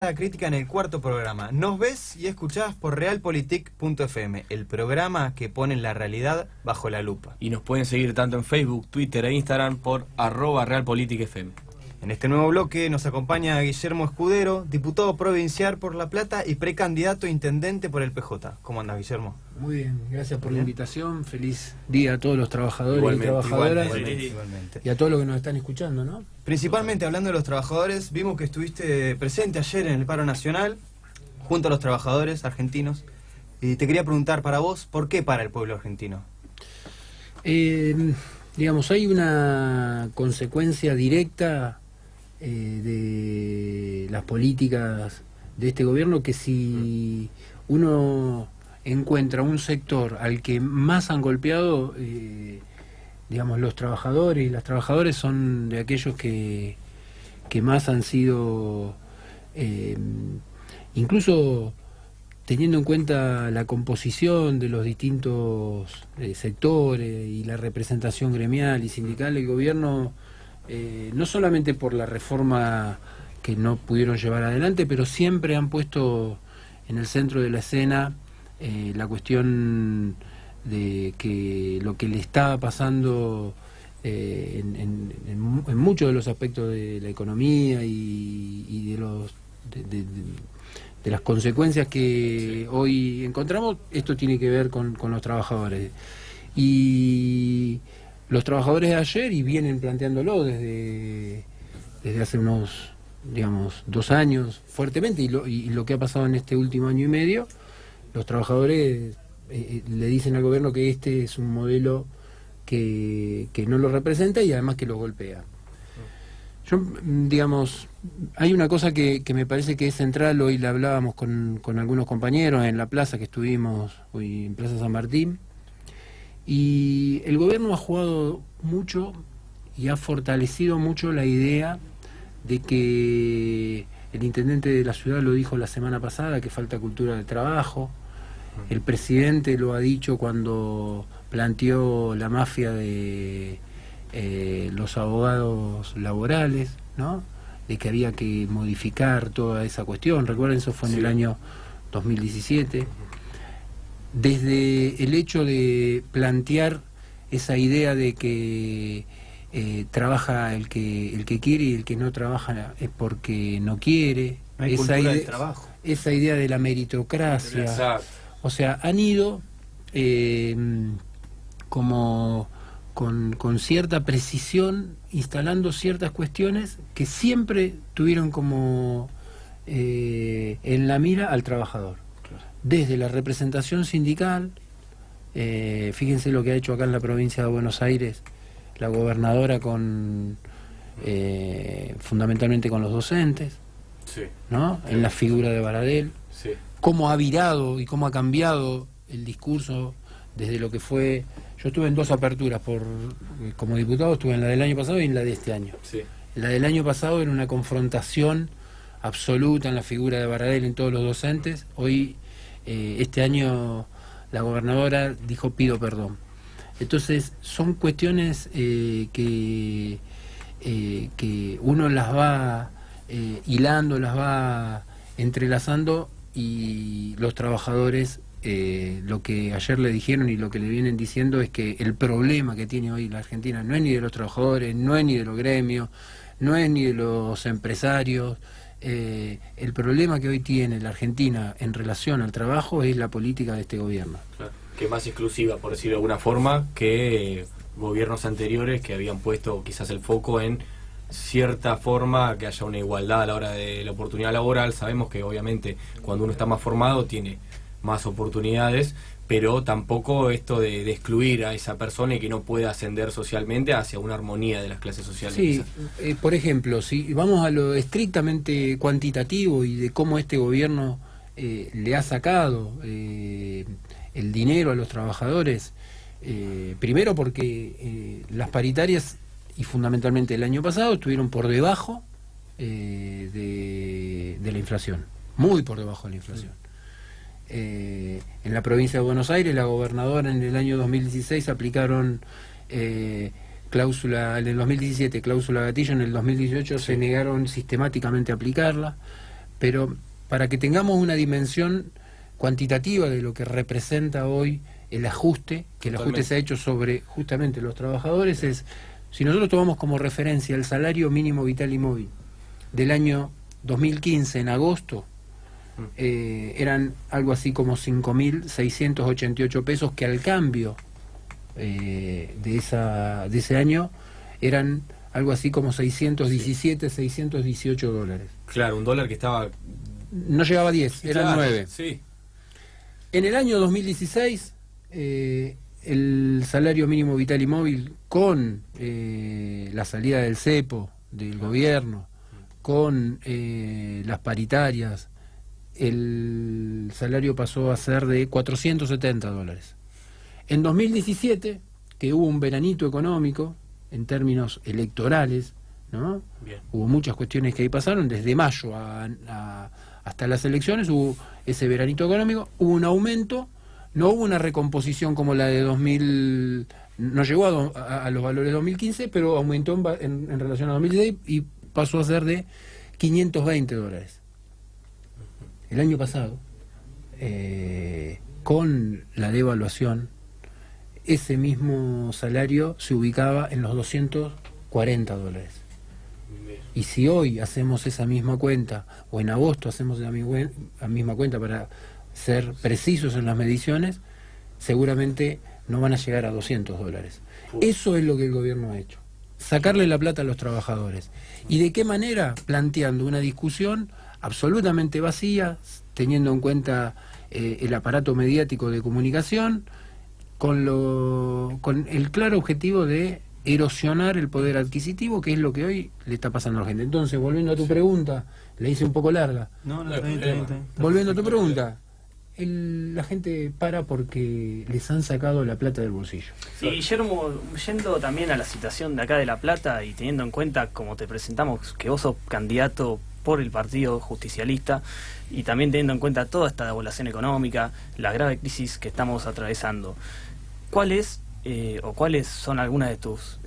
La crítica en el cuarto programa. Nos ves y escuchás por realpolitik.fm, el programa que pone la realidad bajo la lupa. Y nos pueden seguir tanto en Facebook, Twitter e Instagram por @realpolitikfm. En este nuevo bloque nos acompaña Guillermo Escudero, diputado provincial por La Plata y precandidato a intendente por el PJ. ¿Cómo andas, Guillermo? Muy bien, gracias por la invitación. Feliz día a todos los trabajadores Igualmente, y trabajadoras Igualmente. y a todos los que nos están escuchando, ¿no? Principalmente hablando de los trabajadores, vimos que estuviste presente ayer en el paro nacional junto a los trabajadores argentinos y te quería preguntar para vos, ¿por qué para el pueblo argentino? Digamos, hay una consecuencia directa de las políticas de este gobierno, que si uno encuentra un sector al que más han golpeado, digamos, los trabajadores y las trabajadoras son de aquellos que más han sido, incluso teniendo en cuenta la composición de los distintos sectores y la representación gremial y sindical, el gobierno, no solamente por la reforma que no pudieron llevar adelante, pero siempre han puesto en el centro de la escena la cuestión de que lo que le estaba pasando en muchos de los aspectos de la economía y de las consecuencias que hoy encontramos, esto tiene que ver con los trabajadores. Y los trabajadores de ayer, y vienen planteándolo desde hace unos, digamos, 2 años fuertemente, y lo que ha pasado en este último año y medio, los trabajadores le dicen al gobierno que este es un modelo que no lo representa y además que lo golpea. Yo, digamos, hay una cosa que me parece que es central. Hoy la hablábamos con algunos compañeros en la plaza que estuvimos hoy en Plaza San Martín, y el gobierno ha jugado mucho y ha fortalecido mucho la idea de que el intendente de la ciudad lo dijo la semana pasada, que falta cultura del trabajo. El presidente lo ha dicho cuando planteó la mafia de los abogados laborales, ¿no? De que había que modificar toda esa cuestión. Recuerden, eso fue en el año 2017. Desde el hecho de plantear esa idea de que trabaja el que quiere, y el que no trabaja es porque no quiere. No hay cultura del trabajo. Esa idea de la meritocracia. Exacto. O sea, han ido como con cierta precisión instalando ciertas cuestiones que siempre tuvieron como en la mira al trabajador. Desde la representación sindical, fíjense lo que ha hecho acá en la provincia de Buenos Aires la gobernadora fundamentalmente con los docentes, Sí. ¿no? En la figura de Baradel. Sí. Cómo ha virado y cómo ha cambiado el discurso desde lo que fue. Yo estuve en 2 aperturas como diputado, estuve en la del año pasado y en la de este año. Sí. La del año pasado era una confrontación absoluta en la figura de Baradel en todos los docentes. Hoy, este año, la gobernadora dijo: pido perdón. Entonces, son cuestiones que uno las va hilando, las va entrelazando, y los trabajadores, lo que ayer le dijeron y lo que le vienen diciendo es que el problema que tiene hoy la Argentina no es ni de los trabajadores, no es ni de los gremios, no es ni de los empresarios. El problema que hoy tiene la Argentina en relación al trabajo es la política de este gobierno. Claro. Que más exclusiva, por decirlo de alguna forma, que gobiernos anteriores que habían puesto quizás el foco en cierta forma que haya una igualdad a la hora de la oportunidad laboral. Sabemos que obviamente cuando uno está más formado tiene más oportunidades, pero tampoco esto de excluir a esa persona y que no pueda ascender socialmente hacia una armonía de las clases sociales. Sí, por ejemplo, si vamos a lo estrictamente cuantitativo y de cómo este gobierno le ha sacado el dinero a los trabajadores, primero porque las paritarias, y fundamentalmente el año pasado, estuvieron por debajo de la inflación, muy por debajo de la inflación. En la provincia de Buenos Aires, la gobernadora en el año 2016 aplicaron cláusula, en el 2017 cláusula gatillo, en el 2018 se negaron sistemáticamente a aplicarla. pero para que tengamos una dimensión cuantitativa de lo que representa hoy el ajuste, que el ajuste se ha hecho sobre justamente los trabajadores, es, si nosotros tomamos como referencia el salario mínimo vital y móvil del año 2015 en agosto, eran algo así como 5.688 pesos, que al cambio de ese año eran algo así como 617, 618 dólares. Claro, un dólar que estaba... No llegaba a 10, eran Claro, 9. Sí. En el año 2016, el salario mínimo vital y móvil, con la salida del cepo, del gobierno, con las paritarias, el salario pasó a ser de 470 dólares. En 2017, que hubo un veranito económico, en términos electorales, ¿no? Bien. Hubo muchas cuestiones que ahí pasaron, desde mayo hasta las elecciones hubo ese veranito económico, hubo un aumento, no hubo una recomposición como la de 2000, no llegó a los valores de 2015, pero aumentó en relación a 2016 y pasó a ser de 520 dólares. El año pasado, con la devaluación, ese mismo salario se ubicaba en los 240 dólares. Y si hoy hacemos esa misma cuenta, o en agosto hacemos la misma cuenta para ser precisos en las mediciones, seguramente no van a llegar a 200 dólares. Eso es lo que el gobierno ha hecho, sacarle la plata a los trabajadores. ¿Y de qué manera? Planteando una discusión absolutamente vacía, teniendo en cuenta el aparato mediático de comunicación, con el claro objetivo de erosionar el poder adquisitivo, que es lo que hoy le está pasando a la gente. Entonces, volviendo a tu pregunta, le hice un poco larga. No, está bien. Volviendo a tu pregunta, la gente para porque les han sacado la plata del bolsillo. Sí, Guillermo, yendo también a la situación de acá de La Plata y teniendo en cuenta, como te presentamos, que vos sos candidato por el Partido Justicialista, y también teniendo en cuenta toda esta devaluación económica, la grave crisis que estamos atravesando, ¿cuáles son algunas de tus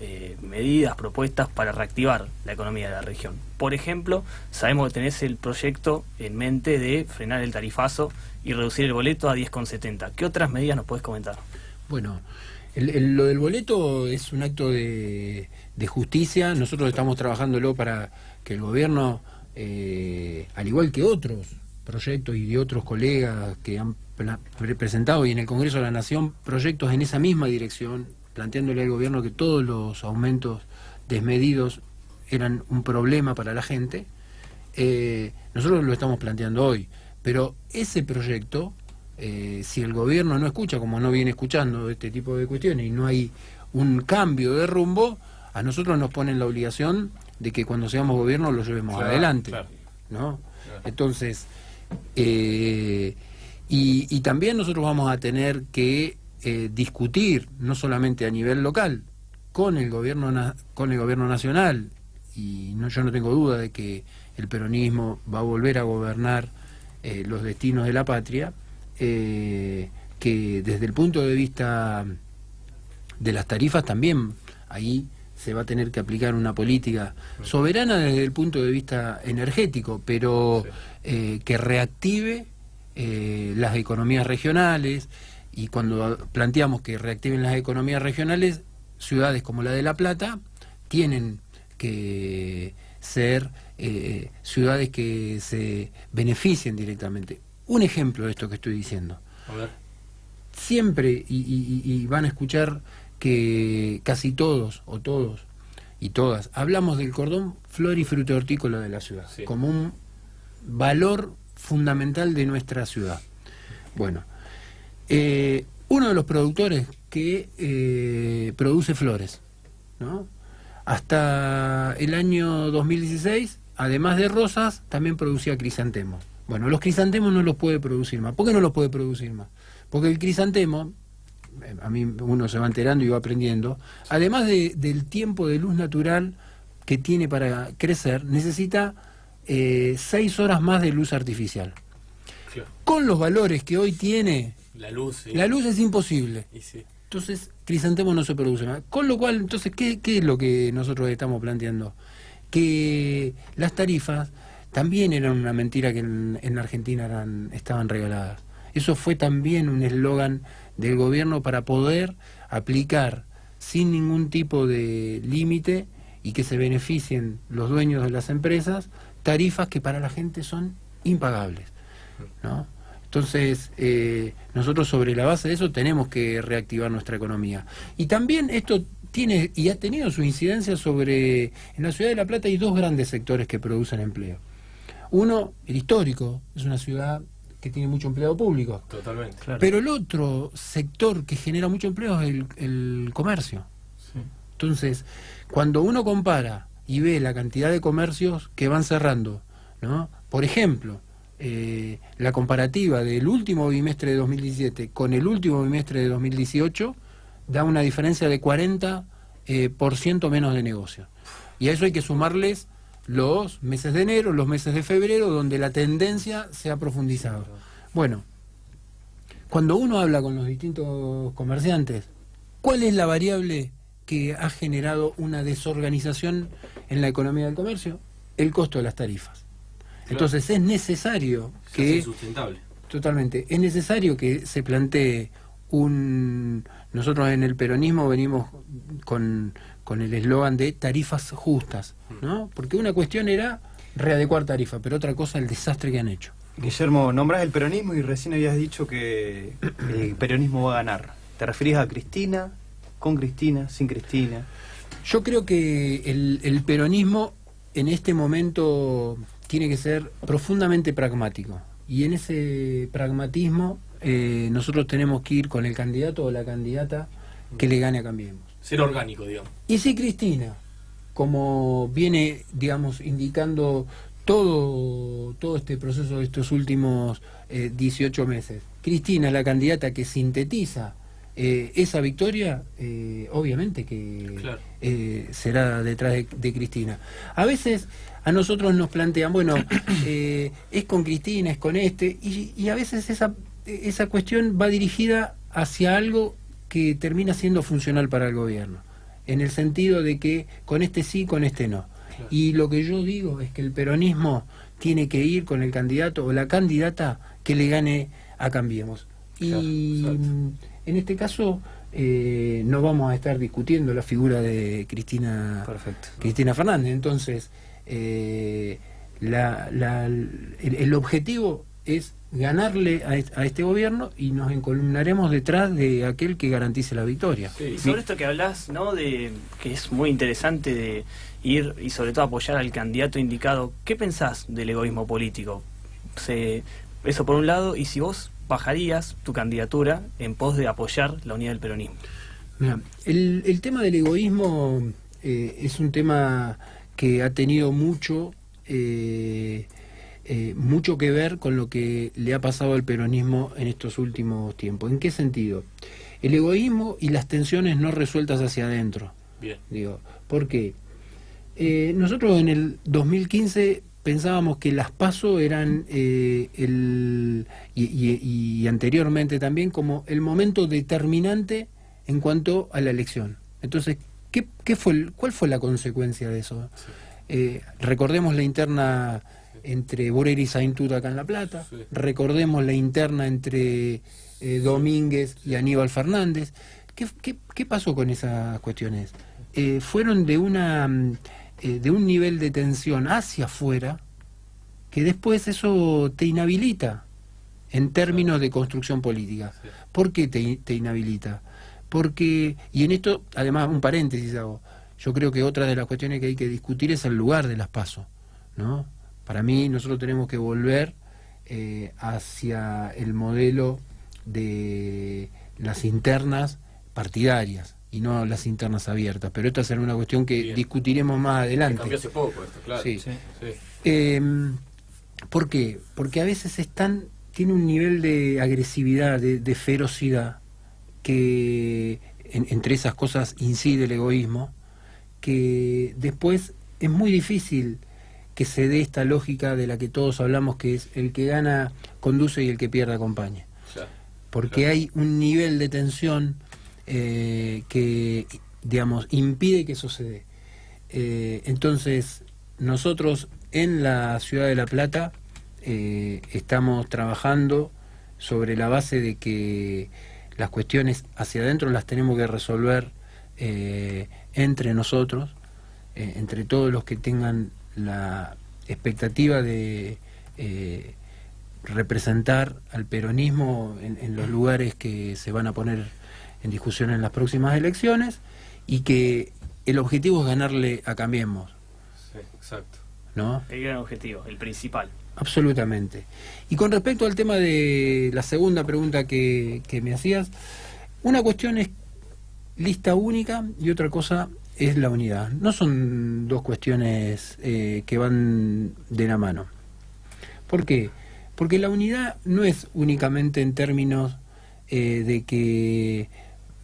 medidas, propuestas para reactivar la economía de la región? Por ejemplo, sabemos que tenés el proyecto en mente de frenar el tarifazo y reducir el boleto a 10,70. ¿Qué otras medidas nos podés comentar? Bueno, lo del boleto es un acto de justicia. Nosotros estamos trabajándolo para que el gobierno, al igual que otros proyectos y de otros colegas que han presentado, y en el Congreso de la Nación, proyectos en esa misma dirección, planteándole al gobierno que todos los aumentos desmedidos eran un problema para la gente. Nosotros lo estamos planteando hoy, pero ese proyecto, si el gobierno no escucha, como no viene escuchando este tipo de cuestiones, y no hay un cambio de rumbo, a nosotros nos ponen la obligación de que cuando seamos gobierno lo llevemos adelante, ¿no? Entonces, y también nosotros vamos a tener que discutir, no solamente a nivel local, con el gobierno nacional, y yo no tengo duda de que el peronismo va a volver a gobernar los destinos de la patria, que desde el punto de vista de las tarifas también ahí se va a tener que aplicar una política soberana desde el punto de vista energético, pero que reactive las economías regionales. Y cuando planteamos que reactiven las economías regionales, ciudades como la de La Plata tienen que ser ciudades que se beneficien directamente. Un ejemplo de esto que estoy diciendo. A ver. Siempre, y van a escuchar que casi todos, o todos y todas, hablamos del cordón flor y fruto hortícola de la ciudad, sí, como un valor fundamental de nuestra ciudad. Bueno, uno de los productores que produce flores, ¿no? Hasta el año 2016, además de rosas, también producía crisantemos. Bueno, los crisantemos no los puede producir más. ¿Por qué no los puede producir más? Porque el crisantemo, a mí uno se va enterando y va aprendiendo, además del tiempo de luz natural que tiene para crecer, necesita 6 horas más de luz artificial. Claro. Con los valores que hoy tiene, La luz, sí. la luz es imposible. Y sí. Entonces, crisantemo no se produce más. Con lo cual, entonces, ¿qué es lo que nosotros estamos planteando? Que las tarifas también eran una mentira que en Argentina estaban regaladas. Eso fue también un eslogan del gobierno para poder aplicar sin ningún tipo de límite y que se beneficien los dueños de las empresas tarifas que para la gente son impagables, ¿no? Entonces, nosotros sobre la base de eso tenemos que reactivar nuestra economía. Y también esto tiene y ha tenido su incidencia sobre... En la ciudad de La Plata hay dos grandes sectores que producen empleo. Uno, el histórico, es una ciudad que tiene mucho empleo público. Totalmente. Claro. Pero el otro sector que genera mucho empleo es el comercio. Sí. Entonces, cuando uno compara y ve la cantidad de comercios que van cerrando, ¿no? Por ejemplo, la comparativa del último bimestre de 2017 con el último bimestre de 2018 da una diferencia de 40% menos de negocio. Y a eso hay que sumarles los meses de enero, los meses de febrero, donde la tendencia se ha profundizado. Bueno, cuando uno habla con los distintos comerciantes, ¿cuál es la variable que ha generado una desorganización en la economía del comercio? El costo de las tarifas. Entonces es necesario que... Es insustentable. Totalmente. Es necesario que se plantee nosotros en el peronismo venimos con el eslogan de tarifas justas, ¿no? Porque una cuestión era readecuar tarifas, pero otra cosa el desastre que han hecho. Guillermo, nombrás el peronismo y recién habías dicho que el peronismo va a ganar. ¿Te referís a Cristina, con Cristina, sin Cristina? Yo creo que el peronismo en este momento tiene que ser profundamente pragmático. Y en ese pragmatismo nosotros tenemos que ir con el candidato o la candidata que le gane a Cambiemos. Ser orgánico, digamos. Y si Cristina, como viene, digamos, indicando todo este proceso de estos últimos 18 meses, Cristina es la candidata que sintetiza esa victoria, obviamente que Claro. será detrás de Cristina. A veces a nosotros nos plantean, bueno, es con Cristina, es con y a veces esa cuestión va dirigida hacia algo que termina siendo funcional para el gobierno, en el sentido de que con este sí, con este no. Claro. Y lo que yo digo es que el peronismo tiene que ir con el candidato o la candidata que le gane a Cambiemos. Claro, Y exacto. en este caso no vamos a estar discutiendo la figura de Cristina Fernández. Entonces, el objetivo es ganarle a este gobierno y nos encolumnaremos detrás de aquel que garantice la victoria. Sí. Y sobre esto que hablas, ¿no? De que es muy interesante de ir y sobre todo apoyar al candidato indicado. ¿Qué pensás del egoísmo político? Eso por un lado, y si vos bajarías tu candidatura en pos de apoyar la unidad del peronismo. Mira, el tema del egoísmo es un tema que ha tenido mucho que ver con lo que le ha pasado al peronismo en estos últimos tiempos. ¿En qué sentido? El egoísmo y las tensiones no resueltas hacia adentro. Bien. Digo, ¿por qué? Nosotros en el 2015 pensábamos que las PASO eran y anteriormente también como el momento determinante en cuanto a la elección. Entonces, ¿cuál fue la consecuencia de eso? Recordemos la interna entre Borrell y Saintud acá en La Plata, Sí. recordemos la interna entre Domínguez y Aníbal Fernández. ¿Qué pasó con esas cuestiones? Fueron de un nivel de tensión hacia afuera que después eso te inhabilita en términos de construcción política. Sí. ¿Por qué te inhabilita? Porque, y en esto, además, un paréntesis hago, yo creo que otra de las cuestiones que hay que discutir es el lugar de las PASO, ¿no? Para mí, nosotros tenemos que volver hacia el modelo de las internas partidarias y no las internas abiertas. Pero esta será una cuestión que Bien. discutiremos más adelante. Cambió hace poco esto, claro. Sí. Sí. ¿Por qué? Porque a veces tiene un nivel de agresividad, de ferocidad, que entre esas cosas incide el egoísmo, que después es muy difícil que se dé esta lógica de la que todos hablamos, que es el que gana conduce y el que pierde acompaña. Claro. Porque hay un nivel de tensión que, digamos, impide que eso se dé. Entonces, nosotros en la ciudad de La Plata estamos trabajando sobre la base de que las cuestiones hacia adentro las tenemos que resolver entre nosotros, entre todos los que tengan la expectativa de representar al peronismo en los lugares que se van a poner en discusión en las próximas elecciones, y que el objetivo es ganarle a Cambiemos. Sí, exacto. ¿No? El gran objetivo, el principal. Absolutamente. Y con respecto al tema de la segunda pregunta que me hacías, una cuestión es lista única y otra cosa es la unidad. No son dos cuestiones que van de la mano. ¿Por qué? Porque la unidad no es únicamente en términos de que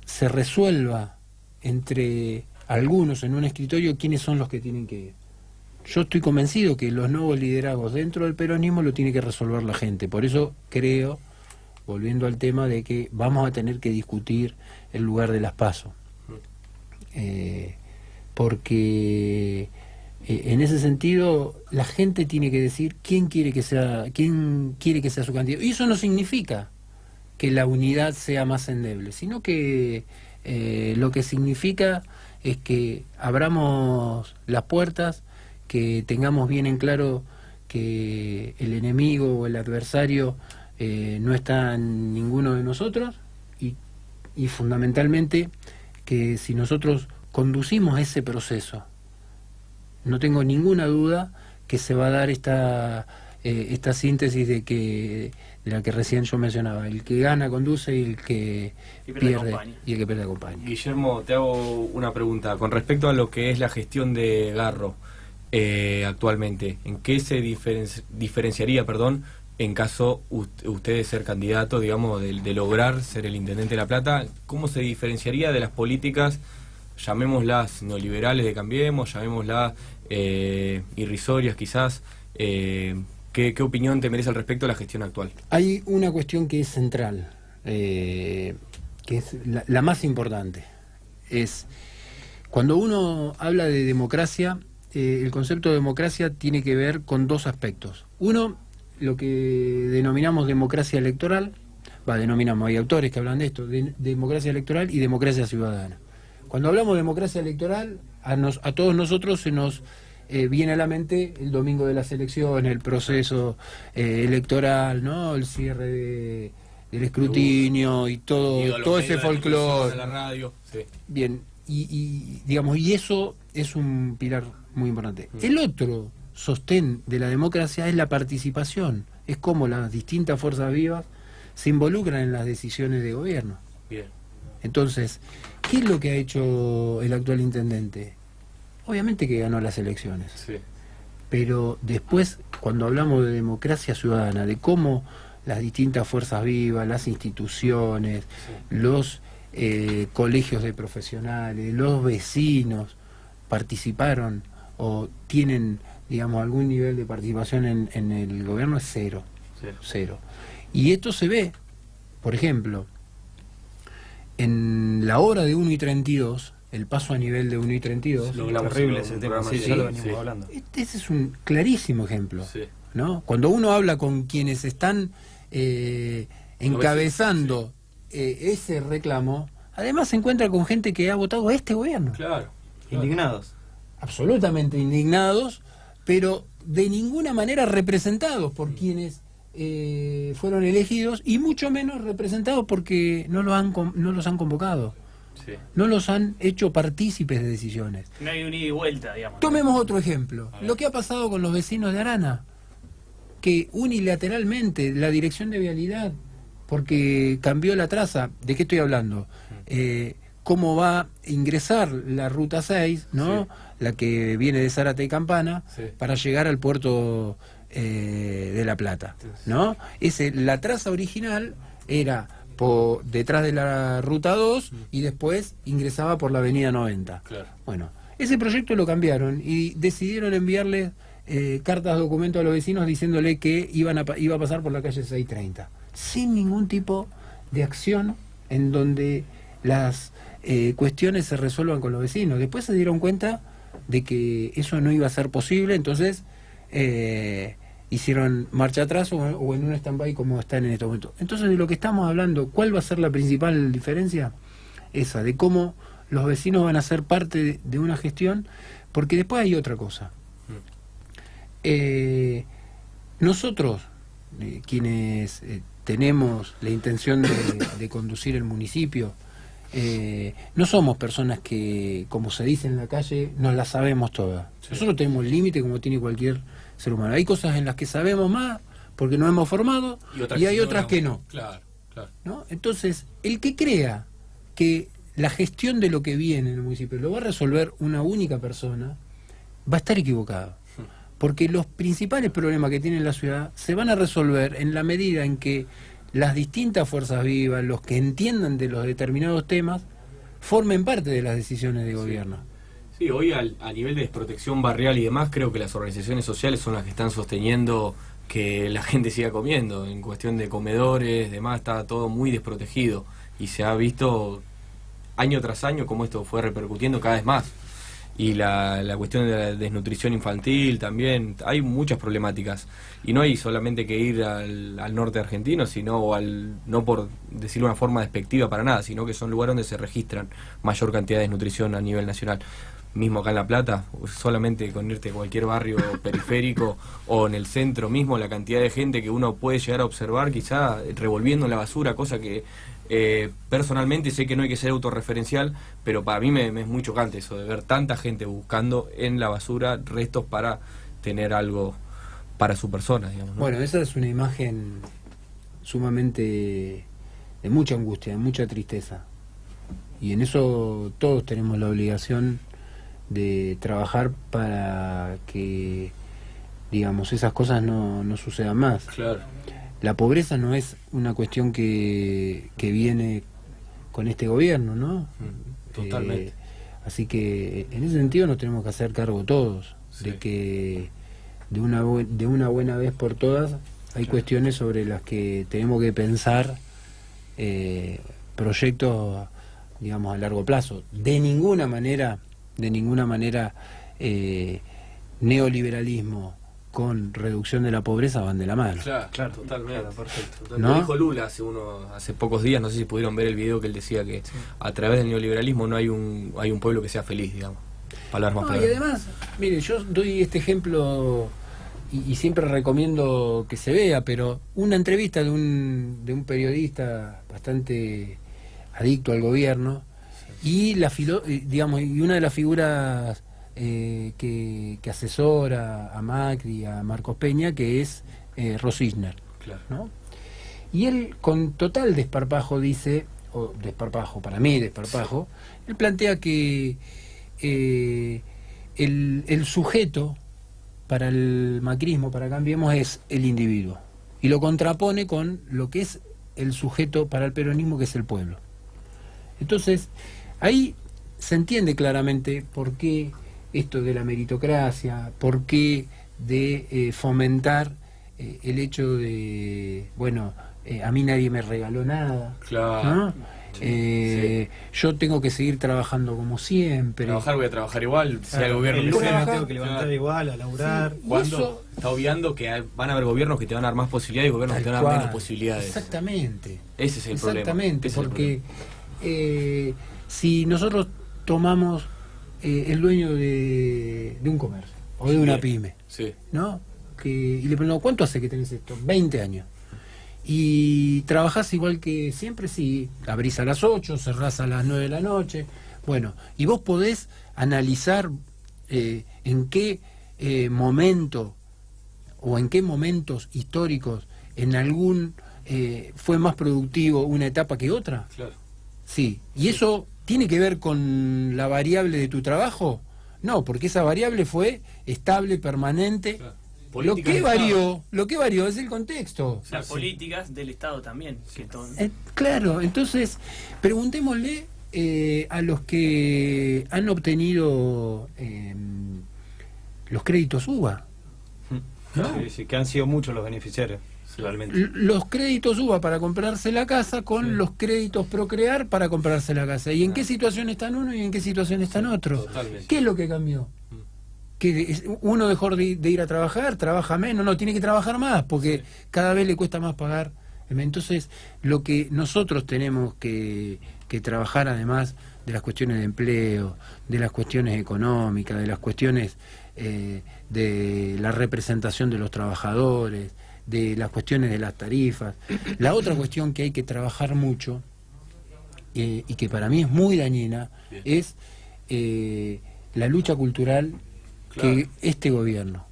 se resuelva entre algunos en un escritorio quiénes son los que tienen que ir. Yo estoy convencido que los nuevos liderazgos dentro del peronismo lo tiene que resolver la gente. Por eso creo, volviendo al tema, de que vamos a tener que discutir el lugar de las PASO. Porque en ese sentido la gente tiene que decir quién quiere que sea su candidato. Y eso no significa que la unidad sea más endeble, sino que lo que significa es que abramos las puertas, que tengamos bien en claro que el enemigo o el adversario no está en ninguno de nosotros, y fundamentalmente que si nosotros conducimos ese proceso, no tengo ninguna duda que se va a dar esta síntesis de la que recién yo mencionaba: el que gana conduce y el que pierde acompaña. Guillermo, te hago una pregunta con respecto a lo que es la gestión de Garro actualmente. ¿En qué se diferenciaría, en caso usted de ser candidato, digamos, de lograr ser el intendente de La Plata? ¿Cómo se diferenciaría de las políticas, llamémoslas neoliberales de Cambiemos, llamémoslas irrisorias quizás? ¿Qué opinión te merece al respecto de la gestión actual? Hay una cuestión que es central, que es la más importante. Es cuando uno habla de democracia, el concepto de democracia tiene que ver con dos aspectos. Uno, lo que denominamos democracia electoral, hay autores que hablan de esto, de democracia electoral y democracia ciudadana. Cuando hablamos de democracia electoral, a todos nosotros se nos viene a la mente el domingo de las elecciones, el proceso electoral, ¿no? El cierre del escrutinio y todo ese folclore. Sí. Bien, y eso es un pilar muy importante. El otro sostén de la democracia es la participación, es como las distintas fuerzas vivas se involucran en las decisiones de gobierno. Bien. Entonces, ¿qué es lo que ha hecho el actual intendente? Obviamente que ganó las elecciones, sí, pero después, cuando hablamos de democracia ciudadana, de cómo las distintas fuerzas vivas, las instituciones, sí, los colegios de profesionales, los vecinos participaron o tienen, digamos, algún nivel de participación en el gobierno, es cero. Cero. Y esto se ve, por ejemplo, en la hora de 1 y 32, el paso a nivel de 1 y 32. Terrible ese tema, sí, ya lo venimos hablando. Ese es un clarísimo ejemplo, sí, ¿no? Cuando uno habla con quienes están encabezando ese reclamo, además se encuentra con gente que ha votado a este gobierno. Claro. Indignados. Absolutamente indignados, pero de ninguna manera representados por quienes fueron elegidos, y mucho menos representados porque no los han convocado. Sí. No los han hecho partícipes de decisiones. No hay un ida y vuelta, digamos. Tomemos otro ejemplo, lo que ha pasado con los vecinos de Arana, que unilateralmente la dirección de vialidad, porque cambió la traza, ¿de qué estoy hablando? Cómo va a ingresar la ruta 6, ¿no? Sí. La que viene de Zárate y Campana, sí, para llegar al puerto de La Plata, ¿no? La traza original era detrás de la ruta 2 y después ingresaba por la avenida 90. Claro. Bueno, ese proyecto lo cambiaron y decidieron enviarle cartas documento a los vecinos diciéndole que iba a pasar por la calle 630, sin ningún tipo de acción en donde las cuestiones se resuelvan con los vecinos. Después se dieron cuenta de que eso no iba a ser posible, entonces hicieron marcha atrás o en un stand-by como están en este momento. Entonces, de lo que estamos hablando, ¿cuál va a ser la principal diferencia? Esa, de cómo los vecinos van a ser parte de una gestión, porque después hay otra cosa. Nosotros, quienes tenemos la intención de conducir el municipio, no somos personas que, como se dice en la calle, nos las sabemos todas. Sí. Nosotros tenemos límite como tiene cualquier ser humano. Hay cosas en las que sabemos más porque nos hemos formado y hay otras que no. Claro, claro. ¿No? Entonces, el que crea que la gestión de lo que viene en el municipio lo va a resolver una única persona, va a estar equivocado. Porque los principales problemas que tiene la ciudad se van a resolver en la medida en que las distintas fuerzas vivas, los que entiendan de los determinados temas, formen parte de las decisiones de gobierno. Sí, hoy a nivel de desprotección barrial y demás, creo que las organizaciones sociales son las que están sosteniendo que la gente siga comiendo. En cuestión de comedores, demás, está todo muy desprotegido. Y se ha visto año tras año cómo esto fue repercutiendo cada vez más. Y la cuestión de la desnutrición infantil también, hay muchas problemáticas. Y no hay solamente que ir al norte argentino, sino no por decirlo de una forma despectiva para nada, sino que son lugares donde se registran mayor cantidad de desnutrición a nivel nacional. Mismo acá en La Plata, solamente con irte a cualquier barrio periférico o en el centro mismo, la cantidad de gente que uno puede llegar a observar quizá revolviendo la basura, cosa que personalmente sé que no hay que ser autorreferencial, pero para mí me es muy chocante eso de ver tanta gente buscando en la basura restos para tener algo para su persona, digamos, ¿no? Bueno, esa es una imagen sumamente de mucha angustia, de mucha tristeza, y en eso todos tenemos la obligación de trabajar para que, digamos, esas cosas no sucedan más. Claro. La pobreza no es una cuestión que viene con este gobierno, ¿no? Totalmente. Así que en ese sentido nos tenemos que hacer cargo todos, sí, de que de una buena vez por todas hay cuestiones sobre las que tenemos que pensar proyectos, digamos, a largo plazo. De ninguna manera neoliberalismo con reducción de la pobreza van de la mano. Claro, totalmente. Claro, perfecto. ¿No? Lo dijo Lula hace pocos días, no sé si pudieron ver el video que él decía que a través del neoliberalismo no hay un pueblo que sea feliz, digamos. Palabras más y además, mire, yo doy este ejemplo y siempre recomiendo que se vea, pero una entrevista de un periodista bastante adicto al gobierno y y una de las figuras que asesora a Macri, a Marcos Peña, que es Rosisner, claro, ¿no? Y él con total desparpajo dice, o desparpajo, para mí desparpajo, él plantea que el sujeto para el macrismo, para Cambiemos, es el individuo, y lo contrapone con lo que es el sujeto para el peronismo, que es el pueblo. Entonces, ahí se entiende claramente por qué esto de la meritocracia, por qué de fomentar el hecho de, bueno, a mí nadie me regaló nada, claro, ¿no? Sí. Yo tengo que seguir trabajando como siempre. Voy a trabajar igual, claro, si el gobierno el lunes me tengo que claro, levantar igual, a laburar. Sí, cuando está obviando que van a haber gobiernos que te van a dar más posibilidades y gobiernos que te van a dar menos posibilidades. Exactamente. Ese es el problema. Exactamente, porque si nosotros tomamos el dueño de un comercio o de una pyme, sí, ¿no? Y le preguntamos, ¿cuánto hace que tenés esto? 20 años. Y trabajás igual que siempre, sí, abrís a las 8, cerrás a las 9 de la noche. Bueno, y vos podés analizar en qué momento o en qué momentos históricos en algún fue más productivo una etapa que otra. claro. Sí, ¿y eso tiene que ver con la variable de tu trabajo? No, porque esa variable fue estable, permanente. Claro. Lo que varió es el contexto. Las políticas del Estado también. Que Claro, entonces preguntémosle a los que han obtenido los créditos UBA, ¿no? Sí, que han sido muchos los beneficiarios, realmente. Los créditos UBA para comprarse la casa con los créditos Procrear para comprarse la casa. ¿Y en qué situación están uno y en qué situación están otros? Totalmente. ¿Qué es lo que cambió? uno dejó de ir a trabajar, trabaja menos, no, tiene que trabajar más, porque cada vez le cuesta más pagar. Entonces, lo que nosotros tenemos que trabajar, además de las cuestiones de empleo, de las cuestiones económicas, de las cuestiones de la representación de los trabajadores, de las cuestiones de las tarifas, la otra cuestión que hay que trabajar mucho, y que para mí es muy dañina, es la lucha cultural que este gobierno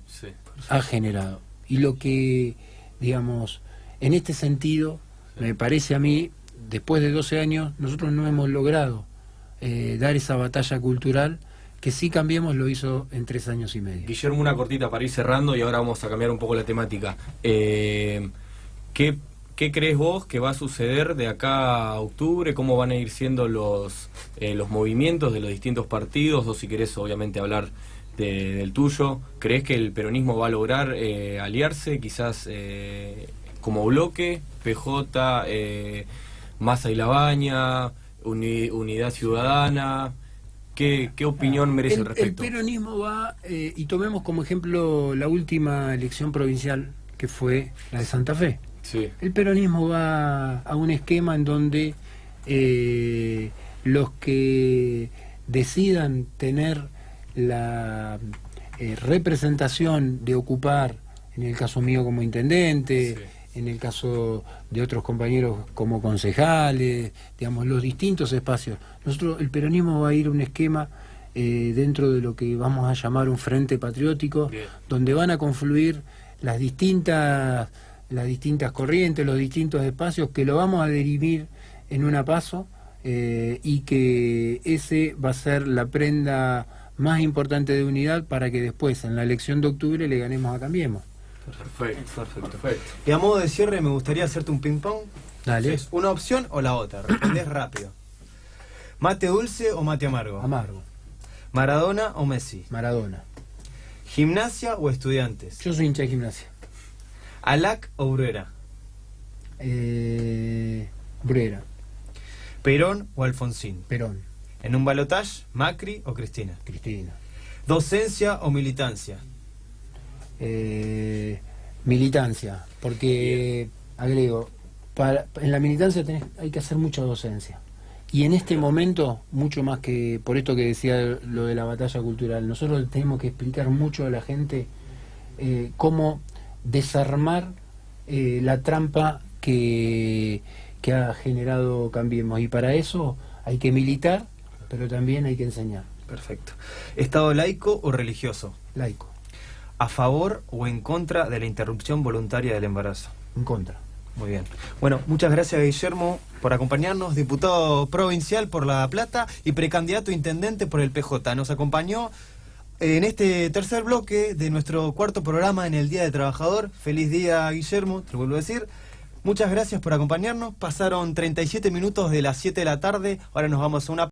ha generado. Y lo que, digamos, en este sentido, me parece a mí, después de 12 años, nosotros no hemos logrado dar esa batalla cultural que sí Cambiemos lo hizo en 3 años y medio. Guillermo, una cortita para ir cerrando y ahora vamos a cambiar un poco la temática. ¿Qué crees vos que va a suceder de acá a octubre? ¿Cómo van a ir siendo los movimientos de los distintos partidos? O si querés, obviamente, hablar del tuyo. ¿Crees que el peronismo va a lograr aliarse, quizás como bloque? PJ, Massa y Labaña, Unidad Ciudadana. ¿Qué opinión merece al respecto? El peronismo va, y tomemos como ejemplo la última elección provincial, que fue la de Santa Fe. Sí. El peronismo va a un esquema en donde los que decidan tener la representación de ocupar, en el caso mío como intendente, en el caso de otros compañeros como concejales, digamos, los distintos espacios. Nosotros, el peronismo va a ir a un esquema dentro de lo que vamos a llamar un frente patriótico, donde van a confluir las distintas corrientes, los distintos espacios, que lo vamos a dirimir en una paso, y que ese va a ser la prenda más importante de unidad para que después, en la elección de octubre, le ganemos a Cambiemos. Perfecto. Y a modo de cierre me gustaría hacerte un ping-pong. Dale. ¿Es una opción o la otra? Respondés rápido. ¿Mate dulce o mate amargo? Amargo. ¿Maradona o Messi? Maradona. ¿Gimnasia o Estudiantes? Yo soy hincha de Gimnasia. ¿Alac o Bruera? Bruera. ¿Perón o Alfonsín? Perón. ¿En un balotaje, Macri o Cristina? Cristina. ¿Docencia o militancia? Militancia, porque, agrego, en la militancia hay que hacer mucha docencia. Y en este momento, mucho más que por esto que decía lo de la batalla cultural, nosotros tenemos que explicar mucho a la gente cómo desarmar la trampa que ha generado Cambiemos. Y para eso hay que militar, pero también hay que enseñar. Perfecto. ¿Estado laico o religioso? Laico. ¿A favor o en contra de la interrupción voluntaria del embarazo? En contra. Muy bien. Bueno, muchas gracias, Guillermo, por acompañarnos, diputado provincial por La Plata y precandidato a intendente por el PJ. Nos acompañó en este tercer bloque de nuestro cuarto programa en el Día del Trabajador. Feliz día, Guillermo, te lo vuelvo a decir. Muchas gracias por acompañarnos. Pasaron 37 minutos de las 7 de la tarde. Ahora nos vamos a una